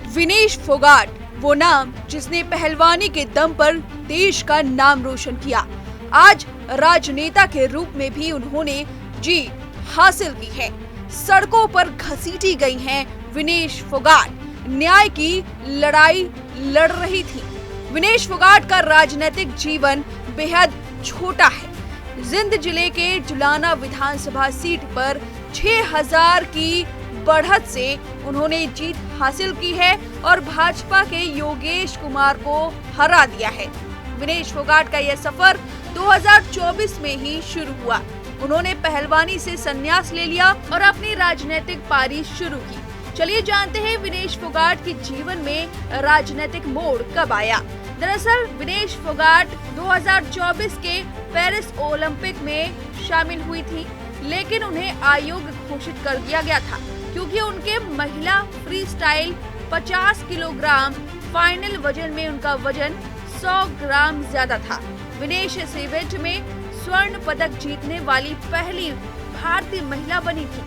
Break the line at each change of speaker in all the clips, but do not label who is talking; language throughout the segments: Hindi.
विनेश फोगाट, वो नाम जिसने पहलवानी के दम पर देश का नाम रोशन किया। आज राजनेता के रूप में भी उन्होंने जीत हासिल की है। सड़कों पर घसीटी गई हैं विनेश फोगाट, न्याय की लड़ाई लड़ रही थी। विनेश फोगाट का राजनीतिक जीवन बेहद छोटा है। जिंद जिले के जुलाना विधानसभा सीट पर 6000 की बढ़त से उन्होंने जीत हासिल की है और भाजपा के योगेश कुमार को हरा दिया है। विनेश फोगाट का यह सफर 2024 में ही शुरू हुआ। उन्होंने पहलवानी से संन्यास ले लिया और अपनी राजनीतिक पारी शुरू की। चलिए जानते हैं विनेश फोगाट के जीवन में राजनीतिक मोड़ कब आया। दरअसल विनेश फोगाट 2024 के पेरिस ओलंपिक में शामिल हुई थी, लेकिन उन्हें अयोग्य घोषित कर दिया गया था क्योंकि उनके महिला फ्री स्टाइल 50 किलोग्राम फाइनल वजन में उनका वजन 100 ग्राम ज्यादा था। विनेश इस इवेंट में स्वर्ण पदक जीतने वाली पहली भारतीय महिला बनी थी।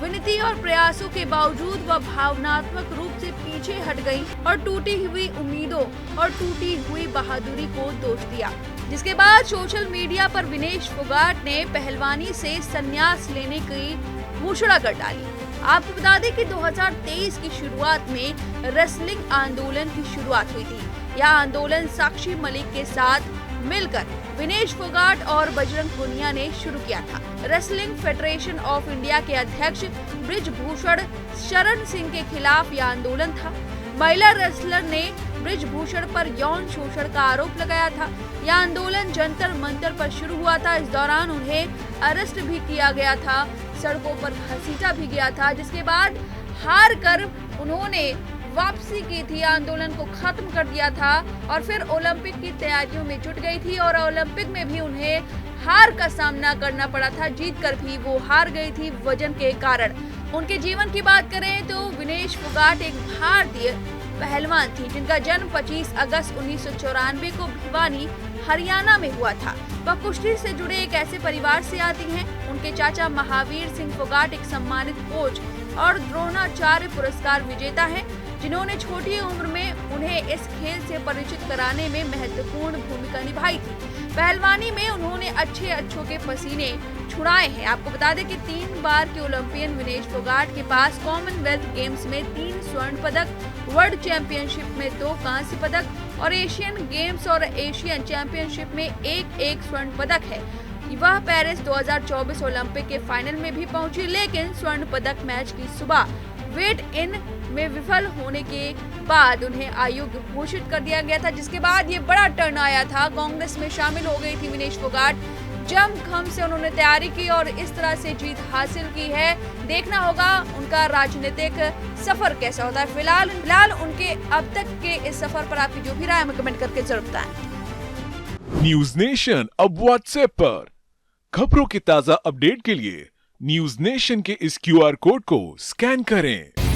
विनती और प्रयासों के बावजूद वह भावनात्मक रूप से पीछे हट गई और टूटी हुई उम्मीदों और टूटी हुई बहादुरी को दोष दिया, जिसके बाद सोशल मीडिया पर विनेश फोगाट ने पहलवानी से संन्यास लेने की घोषणा कर डाली। आपको बता दें कि 2023 की शुरुआत में रेसलिंग आंदोलन की शुरुआत हुई थी। यह आंदोलन साक्षी मलिक के साथ मिलकर विनेश फोगाट और बजरंग पुनिया ने शुरू किया था। रेसलिंग फेडरेशन ऑफ इंडिया के अध्यक्ष ब्रिजभूषण शरण सिंह के खिलाफ यह आंदोलन था। महिला रेसलर ने ब्रिजभूषण पर यौन शोषण का आरोप लगाया था। यह आंदोलन जंतर मंतर पर शुरू हुआ था। इस दौरान उन्हें अरेस्ट भी किया गया था, सड़कों पर घसीटा भी गया था, जिसके बाद हार कर उन्होंने वापसी की थी, आंदोलन को खत्म कर दिया था और फिर ओलंपिक की तैयारियों में जुट गई थी और ओलंपिक में भी उन्हें हार का सामना करना पड़ा था। जीतकर भी वो हार गई थी वजन के कारण। उनके जीवन की बात करें तो विनेश फोगाट एक भारतीय पहलवान थी जिनका जन्म 25 अगस्त 1994 को भिवानी हरियाणा में हुआ था। वह कुश्ती से जुड़े एक ऐसे परिवार से आती हैं। उनके चाचा महावीर सिंह फोगाट एक सम्मानित कोच और द्रोणाचार्य पुरस्कार विजेता हैं, जिन्होंने छोटी उम्र में उन्हें इस खेल से परिचित कराने में महत्वपूर्ण भूमिका निभाई थी। पहलवानी में उन्होंने अच्छों के पसीने छुड़ाए हैं। आपको बता दें कि 3 बार के ओलंपियन विनेश फोगाट के पास कॉमनवेल्थ गेम्स में 3 स्वर्ण पदक, वर्ल्ड चैंपियनशिप में 2 कांस्य पदक और एशियन गेम्स और एशियन चैंपियनशिप में एक स्वर्ण पदक है। वह पेरिस 2024 ओलंपिक के फाइनल में भी पहुंची, लेकिन स्वर्ण पदक मैच की सुबह वेट इन में विफल होने के बाद उन्हें अयोग्य घोषित कर दिया गया था, जिसके बाद ये बड़ा टर्न आया था। कांग्रेस में शामिल हो गई थी विनेश फोगाट। जमखम से उन्होंने तैयारी की और इस तरह से जीत हासिल की है। देखना होगा उनका राजनीतिक सफर कैसा होता है। फिलहाल उनके अब तक के इस सफर पर आपकी जो भी राय हमें कमेंट करके जरूर बताएं।
न्यूज नेशन अब व्हाट्सएप पर खबरों के ताजा अपडेट के लिए न्यूज नेशन के इस QR कोड को स्कैन करें।